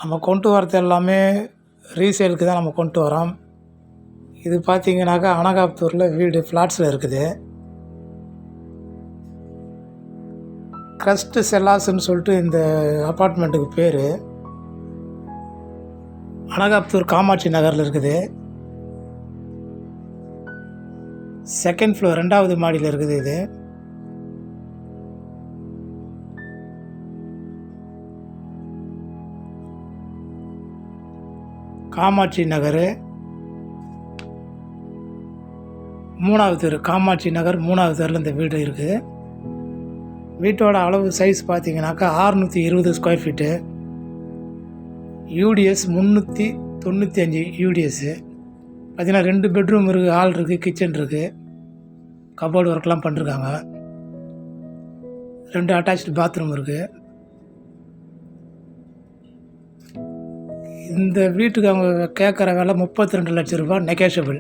நம்ம கொண்டு வரது எல்லாமே ரீசேலுக்கு தான் நம்ம கொண்டு வரோம். இது பார்த்திங்கனாக்கா அனகாபுத்தூரில் வீடு ஃப்ளாட்ஸில் இருக்குது. கிரஸ்ட் செல்லாஸ்ன்னு சொல்லிட்டு இந்த அப்பார்ட்மெண்ட்டுக்கு பேர். அனகாபுத்தூர் காமாட்சி நகரில் இருக்குது. செகண்ட் ஃப்ளோர் 2வது மாடியில் இருக்குது. இது காமாட்சி நகர் 3வது தெரு. காமாட்சி நகர் 3வது தெருவில் இந்த வீடு இருக்குது. வீட்டோட அளவு சைஸ் பார்த்திங்கனாக்கா 620 ஸ்கொயர் ஃபீட்டு. UDS 395 UDS. பார்த்திங்கன்னா 2 பெட்ரூம் இருக்குது, ஹால் இருக்குது, கிச்சன் இருக்குது, கபோர்டு ஒர்க்லாம் பண்ணிருக்காங்க. 2 அட்டாச்டு பாத்ரூம் இருக்குது. இந்த வீட்டுக்கு அவங்க கேட்குற விலை 32 லட்சம் ரூபாய் நெகோஷியபிள்.